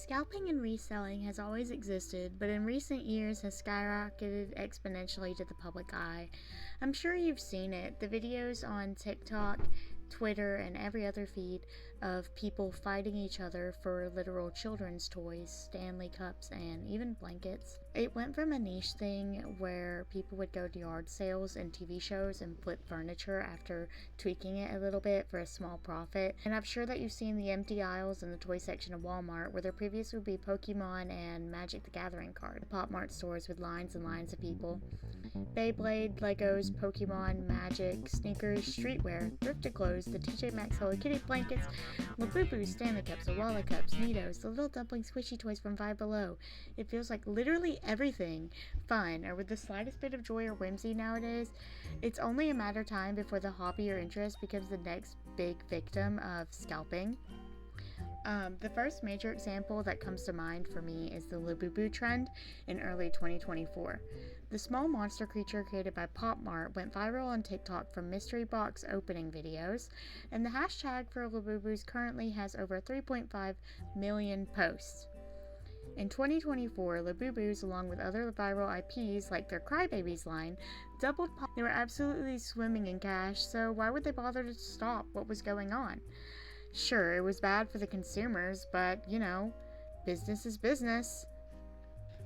Scalping and reselling has always existed, but in recent years has skyrocketed exponentially to the public eye. I'm sure you've seen it. The videos on TikTok, Twitter, and every other feed of people fighting each other for literal children's toys, Stanley cups, and even blankets. It went from a niche thing where people would go to yard sales and TV shows and flip furniture after tweaking it a little bit for a small profit. And I'm sure that you've seen the empty aisles in the toy section of Walmart where there previously would be Pokemon and Magic the Gathering card. Pop Mart stores with lines and lines of people. Beyblade, Legos, Pokemon, Magic, sneakers, streetwear, thrifted clothes, the TJ Maxx Hello Kitty blankets, Labubu, Stanley cups, Awala cups, Neatos, the little dumpling squishy toys from Five Below. It feels like literally everything fun or with the slightest bit of joy or whimsy nowadays. It's only a matter of time before the hobby or interest becomes the next big victim of scalping. The first major example that comes to mind for me is the Labubu trend in early 2024. The small monster creature created by Pop Mart went viral on TikTok from mystery box opening videos, and the hashtag for Labubus currently has over 3.5 million posts. In 2024, Labubus, along with other viral IPs like their Crybabies line, doubled. They were absolutely swimming in cash, so why would they bother to stop what was going on? Sure, it was bad for the consumers, but, business is business.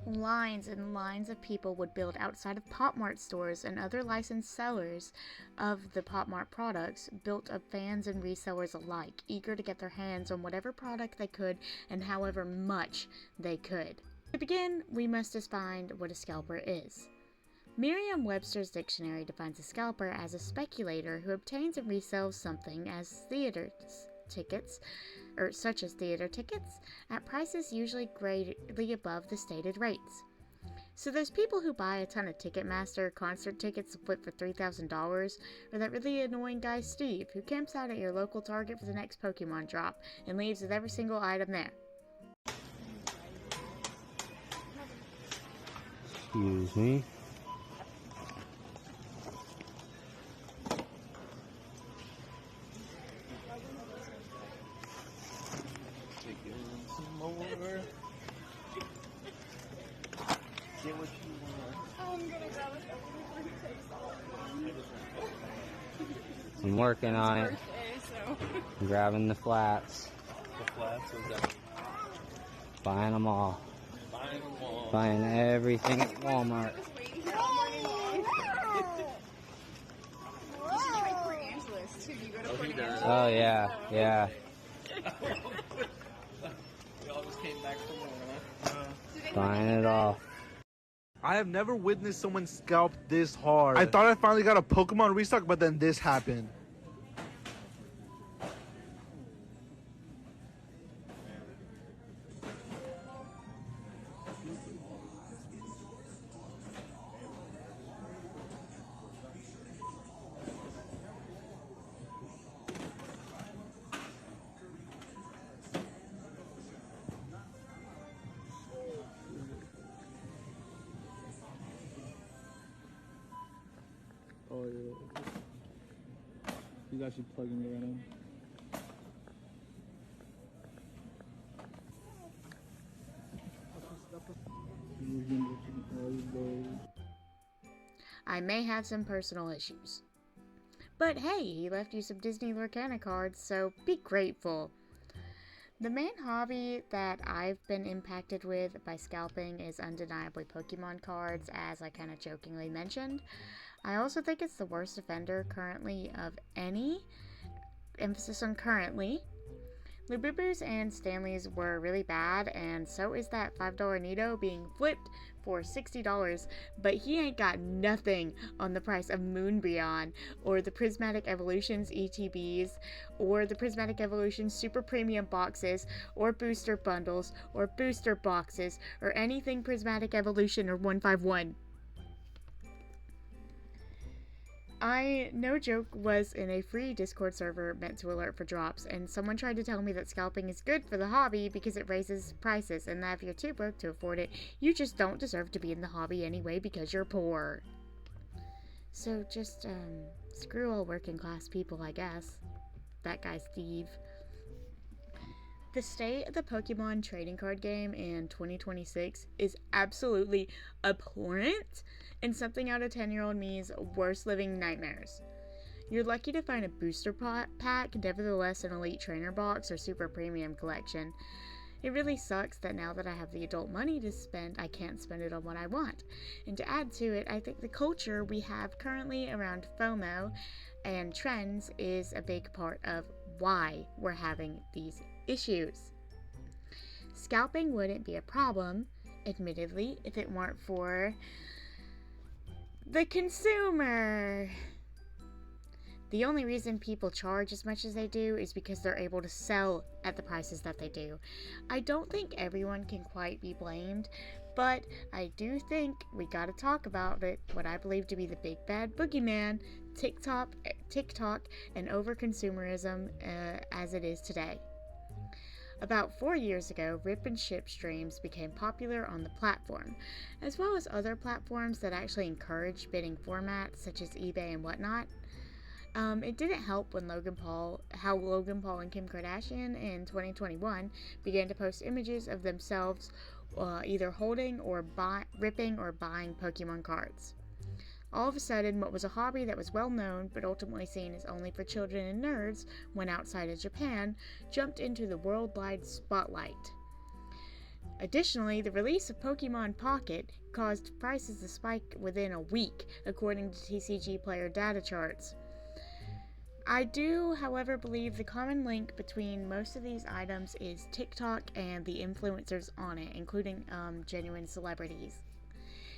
Lines and lines of people would build outside of Pop Mart stores, and other licensed sellers of the Pop Mart products built of fans and resellers alike, eager to get their hands on whatever product they could and however much they could. To begin, we must define what a scalper is. Merriam-Webster's dictionary defines a scalper as a speculator who obtains and resells something as such as theater tickets, at prices usually greatly above the stated rates. So those people who buy a ton of Ticketmaster concert tickets to flip for $3,000, or that really annoying guy Steve who camps out at your local Target for the next Pokemon drop and leaves with every single item there. Excuse me. Some more. Get what you want. I'm gonna grab a couple before he takes off. I'm working on it. Birthday, so. I'm grabbing the flats. The flats is that Buying them all. buying them all. Buying everything at Walmart. Just waiting here all morning long. You should try Port Angeles too. You go to Port Angeles. Oh yeah. We all just came back from there, huh? Buying it all. I have never witnessed someone scalp this hard. I thought I finally got a Pokemon restock, but then this happened. Oh yeah. He's actually plugging me right now. I may have some personal issues. But hey, he left you some Disney Lorcana cards, so be grateful. The main hobby that I've been impacted with by scalping is undeniably Pokemon cards, as I kind of jokingly mentioned. I also think it's the worst offender currently of any, emphasis on currently. Labubus and Stanleys were really bad, and so is that $5 Nito being flipped for $60, but he ain't got nothing on the price of Moonbreon, or the Prismatic Evolutions ETBs, or the Prismatic Evolutions Super Premium boxes, or booster bundles, or booster boxes, or anything Prismatic Evolution or 151. I, no joke, was in a free Discord server meant to alert for drops, and someone tried to tell me that scalping is good for the hobby because it raises prices, and that if you're too broke to afford it, you just don't deserve to be in the hobby anyway because you're poor. So just, screw all working class people, I guess. That guy Steve. The state of the Pokemon trading card game in 2026 is absolutely abhorrent and something out of 10-year-old me's worst living nightmares. You're lucky to find a booster pack, nevertheless an elite trainer box or super premium collection. It really sucks that now that I have the adult money to spend, I can't spend it on what I want. And to add to it, I think the culture we have currently around FOMO and trends is a big part of why we're having these issues. Scalping wouldn't be a problem, admittedly, if it weren't for the consumer. The only reason people charge as much as they do is because they're able to sell at the prices that they do. I don't think everyone can quite be blamed, but I do think we gotta talk about it, what I believe to be the big bad boogeyman, TikTok and overconsumerism as it is today. About 4 years ago, rip and ship streams became popular on the platform, as well as other platforms that actually encourage bidding formats such as eBay and whatnot. It didn't help when Logan Paul and Kim Kardashian in 2021 began to post images of themselves either holding or ripping or buying Pokemon cards. All of a sudden, what was a hobby that was well known but ultimately seen as only for children and nerds when outside of Japan jumped into the worldwide spotlight. Additionally, the release of Pokemon Pocket caused prices to spike within a week, according to TCG player data charts. I do, however, believe the common link between most of these items is TikTok and the influencers on it, including genuine celebrities.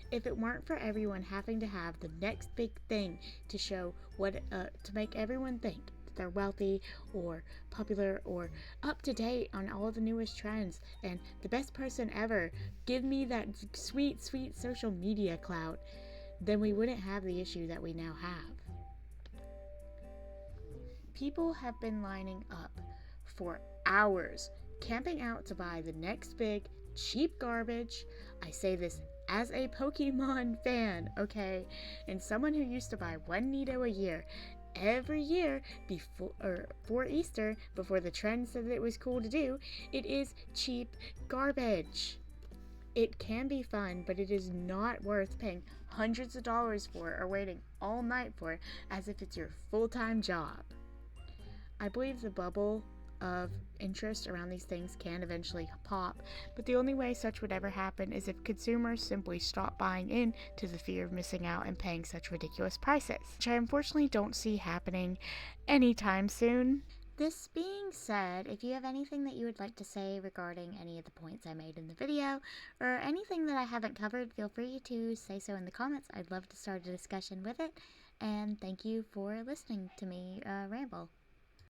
If it weren't for everyone having to have the next big thing to show to make everyone think that they're wealthy or popular or up to date on all the newest trends and the best person ever, give me that sweet, sweet social media clout, then we wouldn't have the issue that we now have. People have been lining up for hours, camping out to buy the next big, cheap garbage. I say this as a Pokemon fan, okay? And someone who used to buy one Nido a year, every year for Easter, before the trend said that it was cool to do, it is cheap garbage. It can be fun, but it is not worth paying hundreds of dollars for or waiting all night for as if it's your full-time job. I believe the bubble of interest around these things can eventually pop, but the only way such would ever happen is if consumers simply stop buying in to the fear of missing out and paying such ridiculous prices, which I unfortunately don't see happening anytime soon. This being said, if you have anything that you would like to say regarding any of the points I made in the video, or anything that I haven't covered, feel free to say so in the comments. I'd love to start a discussion with it, and thank you for listening to me ramble.